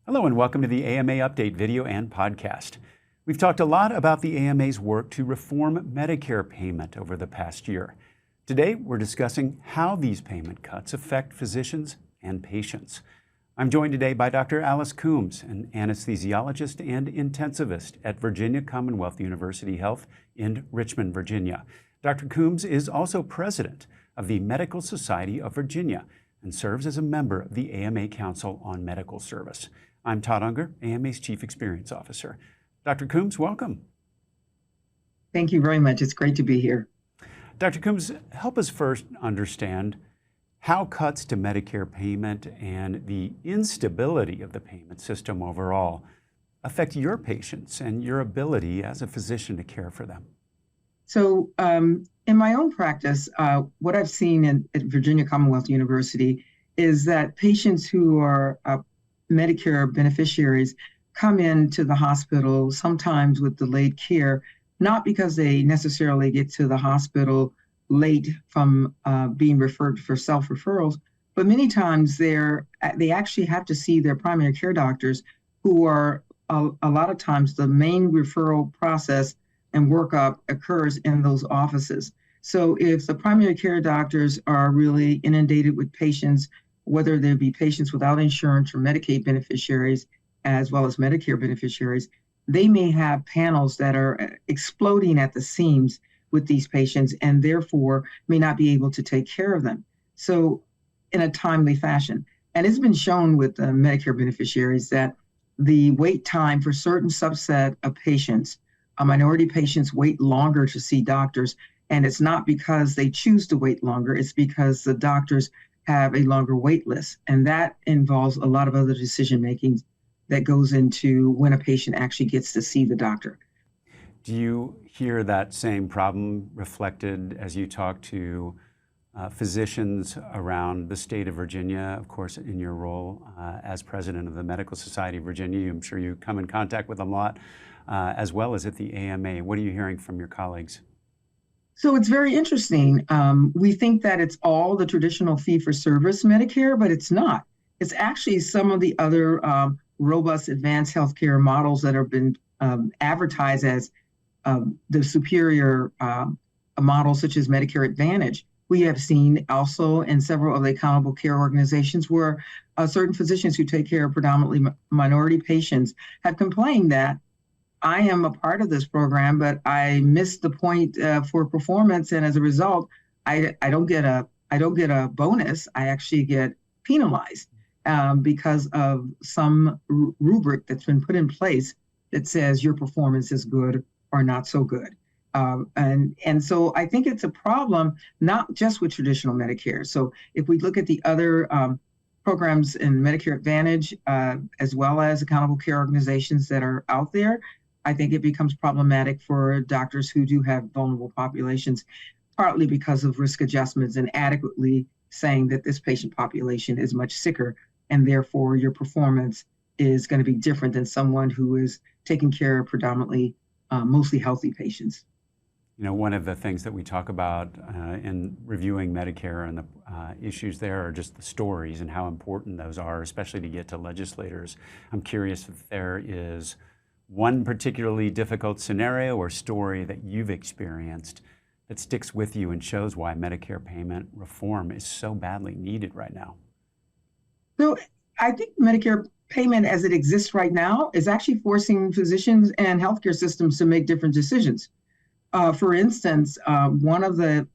Hello and welcome to the AMA Update video and podcast. We've talked a lot about the AMA's work to reform Medicare payment over the past year. Today, we're discussing how these payment cuts affect physicians and patients. I'm joined today by Dr. Alice Coombs, an anesthesiologist and intensivist at Virginia Commonwealth University Health in Richmond, Virginia. Dr. Coombs is also president of the Medical Society of Virginia and serves as a member of the AMA Council on Medical Service. I'm Todd Unger, AMA's Chief Experience Officer. Dr. Coombs, welcome. Thank you very much. It's great to be here. Dr. Coombs, help us first understand how cuts to Medicare payment and the instability of the payment system overall affect your patients and your ability as a physician to care for them. So in my own practice, what I've seen at Virginia Commonwealth University is that patients who are Medicare beneficiaries come into the hospital sometimes with delayed care, not because they necessarily get to the hospital late from being referred for self-referrals, but many times they actually have to see their primary care doctors, who are a lot of times the main referral process and workup occurs in those offices. So if the primary care doctors are really inundated with patients, whether they be patients without insurance or Medicaid beneficiaries, as well as Medicare beneficiaries, they may have panels that are exploding at the seams with these patients and therefore may not be able to take care of them. So in a timely fashion. And it's been shown with Medicare beneficiaries that the wait time for certain subset of patients, minority patients, wait longer to see doctors. And it's not because they choose to wait longer, it's because the doctors have a longer wait list. And that involves a lot of other decision making that goes into when a patient actually gets to see the doctor. Do you hear that same problem reflected as you talk to physicians around the state of Virginia? Of course, in your role as president of the Medical Society of Virginia, I'm sure you come in contact with them a lot, as well as at the AMA. What are you hearing from your colleagues? So it's very interesting. We think that it's all the traditional fee-for-service Medicare, but it's not. It's actually some of the other robust advanced healthcare models that have been advertised as the superior models, such as Medicare Advantage. We have seen also in several of the accountable care organizations where certain physicians who take care of predominantly minority patients have complained that I am a part of this program, but I missed the point for performance, and as a result, I don't get a bonus. I actually get penalized because of some rubric that's been put in place that says your performance is good or not so good. And so I think it's a problem not just with traditional Medicare. So if we look at the other programs in Medicare Advantage, as well as accountable care organizations that are out there, I think it becomes problematic for doctors who do have vulnerable populations, partly because of risk adjustments and adequately saying that this patient population is much sicker, and therefore your performance is going to be different than someone who is taking care of predominantly mostly healthy patients. You know, one of the things that we talk about in reviewing Medicare and the issues there are just the stories and how important those are, especially to get to legislators. I'm curious if there is one particularly difficult scenario or story that you've experienced that sticks with you and shows why Medicare payment reform is so badly needed right now. So I think Medicare payment as it exists right now is actually forcing physicians and healthcare systems to make different decisions. For instance, one of the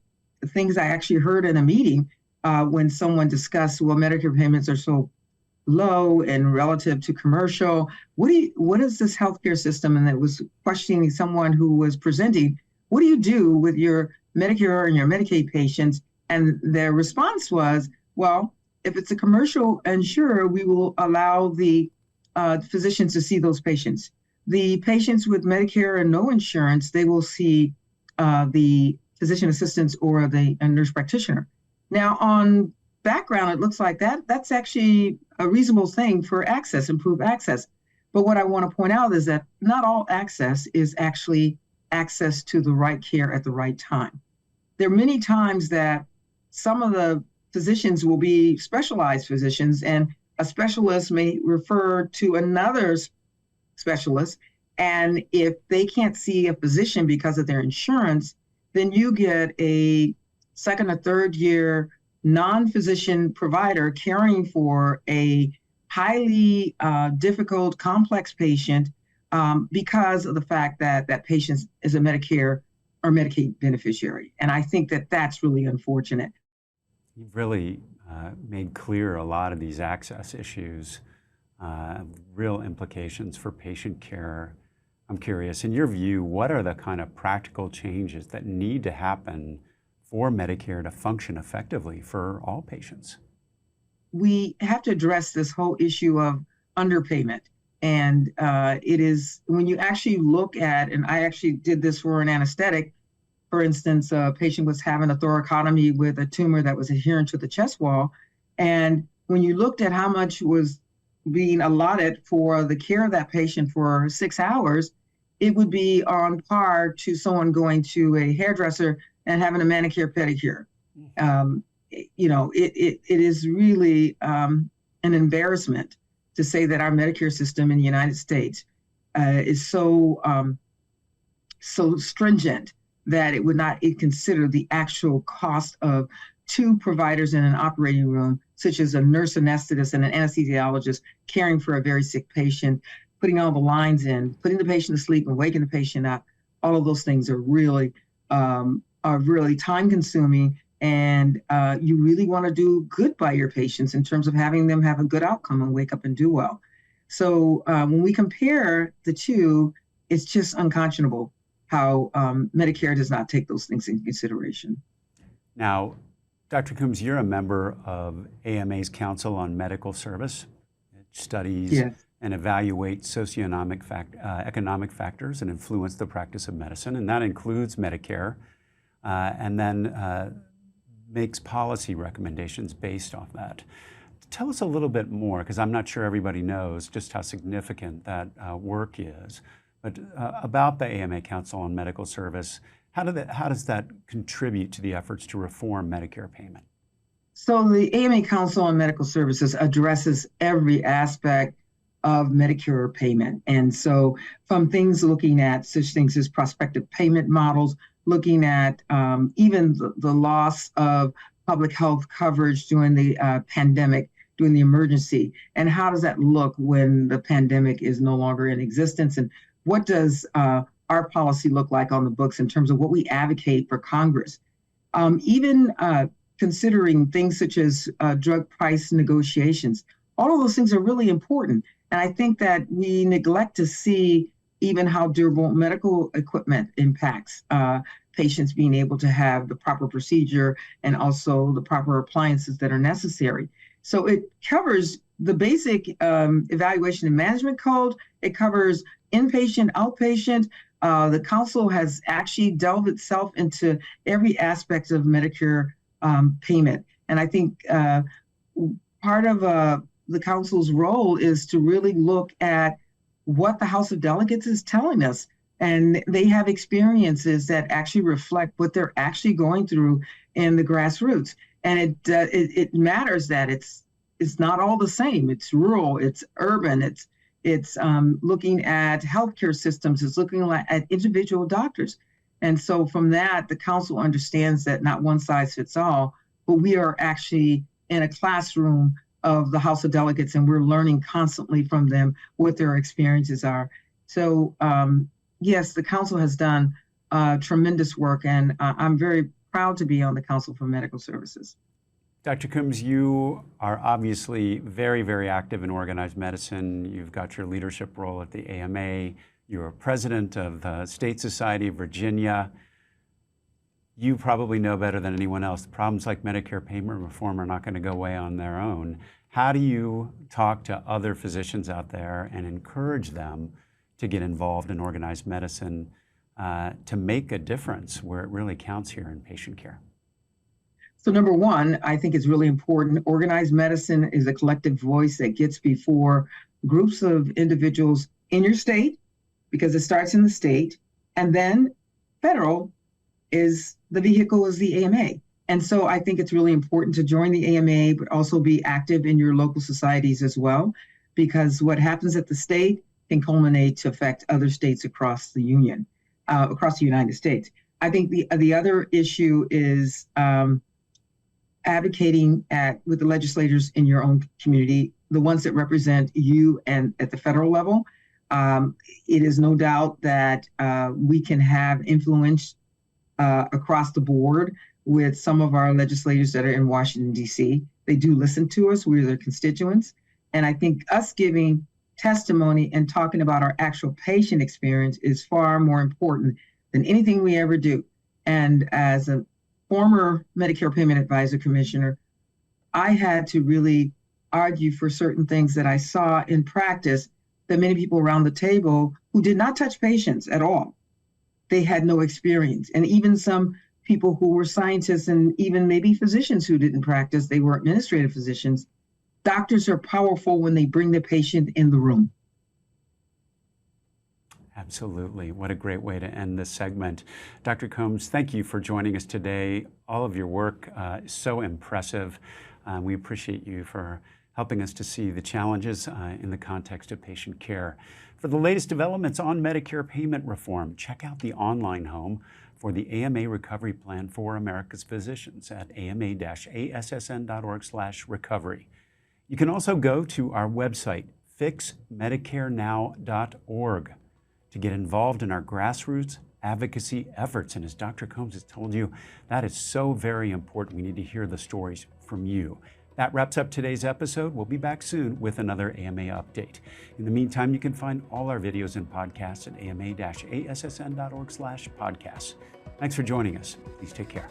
things I actually heard in a meeting when someone discussed, well, Medicare payments are so low and relative to commercial. What is this healthcare system? And it was questioning someone who was presenting, what do you do with your Medicare and your Medicaid patients? And their response was, well, if it's a commercial insurer, we will allow the physicians to see those patients. The patients with Medicare and no insurance, they will see the physician assistants or the nurse practitioner. Now, on background, it looks like that's actually a reasonable thing for access, improved access. But what I want to point out is that not all access is actually access to the right care at the right time. There are many times that some of the physicians will be specialized physicians and a specialist may refer to another specialist. And if they can't see a physician because of their insurance, then you get a second or third year non-physician provider caring for a highly difficult, complex patient because of the fact that that patient is a Medicare or Medicaid beneficiary. And I think that that's really unfortunate. You've really made clear a lot of these access issues, real implications for patient care. I'm curious, in your view, what are the kind of practical changes that need to happen for Medicare to function effectively for all patients? We have to address this whole issue of underpayment. And it is when you actually look at, and I actually did this for an anesthetic. For instance, a patient was having a thoracotomy with a tumor that was adherent to the chest wall. And when you looked at how much was being allotted for the care of that patient for 6 hours, it would be on par to someone going to a hairdresser and having a manicure pedicure. It is really an embarrassment to say that our Medicare system in the United States is so stringent that it would not consider the actual cost of 2 providers in an operating room, such as a nurse anesthetist and an anesthesiologist caring for a very sick patient, putting all the lines in, putting the patient to sleep and waking the patient up. All of those things are really time consuming. And you really want to do good by your patients in terms of having them have a good outcome and wake up and do well. So when we compare the two, it's just unconscionable how Medicare does not take those things into consideration. Now, Dr. Coombs, you're a member of AMA's Council on Medical Service. It studies and evaluates socioeconomic economic factors that influence the practice of medicine, and that includes Medicare, and then makes policy recommendations based off that. Tell us a little bit more, because I'm not sure everybody knows just how significant that work is, but about the AMA Council on Medical Service. How does that contribute to the efforts to reform Medicare payment? So the AMA Council on Medical Services addresses every aspect of Medicare payment. And so from things looking at such things as prospective payment models, looking at even the loss of public health coverage during the pandemic, during the emergency, and how does that look when the pandemic is no longer in existence, and what does our policy look like on the books in terms of what we advocate for Congress. Even considering things such as drug price negotiations, all of those things are really important. And I think that we neglect to see even how durable medical equipment impacts patients being able to have the proper procedure and also the proper appliances that are necessary. So it covers the basic evaluation and management code. It covers inpatient, outpatient. The council has actually delved itself into every aspect of Medicare payment. And I think part of the council's role is to really look at what the House of Delegates is telling us. And they have experiences that actually reflect what they're actually going through in the grassroots. And it matters that it's not all the same. It's rural, it's urban, it's looking at healthcare systems, it's looking at individual doctors. And so from that, the council understands that not one size fits all, but we are actually in a classroom of the House of Delegates, and we're learning constantly from them what their experiences are. So yes, the council has done tremendous work, and I'm very proud to be on the Council for Medical Services. Dr. Coombs, you are obviously very, very active in organized medicine. You've got your leadership role at the AMA. You're president of the State Society of Virginia. You probably know better than anyone else, problems like Medicare payment reform are not going to go away on their own. How do you talk to other physicians out there and encourage them to get involved in organized medicine to make a difference where it really counts here in patient care? So number one, I think it's really important. Organized medicine is a collective voice that gets before groups of individuals in your state, because it starts in the state, and then federal is the vehicle is the AMA. And so I think it's really important to join the AMA, but also be active in your local societies as well, because what happens at the state can culminate to affect other states across the union, across the United States. I think the other issue is advocating with the legislators in your own community, the ones that represent you and at the federal level. It is no doubt that we can have influence across the board with some of our legislators that are in Washington, D.C. They do listen to us. We're their constituents. And I think us giving testimony and talking about our actual patient experience is far more important than anything we ever do. And as a former Medicare Payment Advisor Commissioner, I had to really argue for certain things that I saw in practice that many people around the table who did not touch patients at all, they had no experience. And even some people who were scientists and even maybe physicians who didn't practice, they were administrative physicians. Doctors are powerful when they bring the patient in the room. Absolutely. What a great way to end this segment. Dr. Combs, thank you for joining us today. All of your work is so impressive. We appreciate you for helping us to see the challenges in the context of patient care. For the latest developments on Medicare payment reform, check out the online home for the AMA Recovery Plan for America's Physicians at ama-assn.org/recovery. You can also go to our website, fixmedicarenow.org, to get involved in our grassroots advocacy efforts. And as Dr. Combs has told you, that is so very important. We need to hear the stories from you. That wraps up today's episode. We'll be back soon with another AMA update. In the meantime, you can find all our videos and podcasts at ama-assn.org/podcasts. Thanks for joining us. Please take care.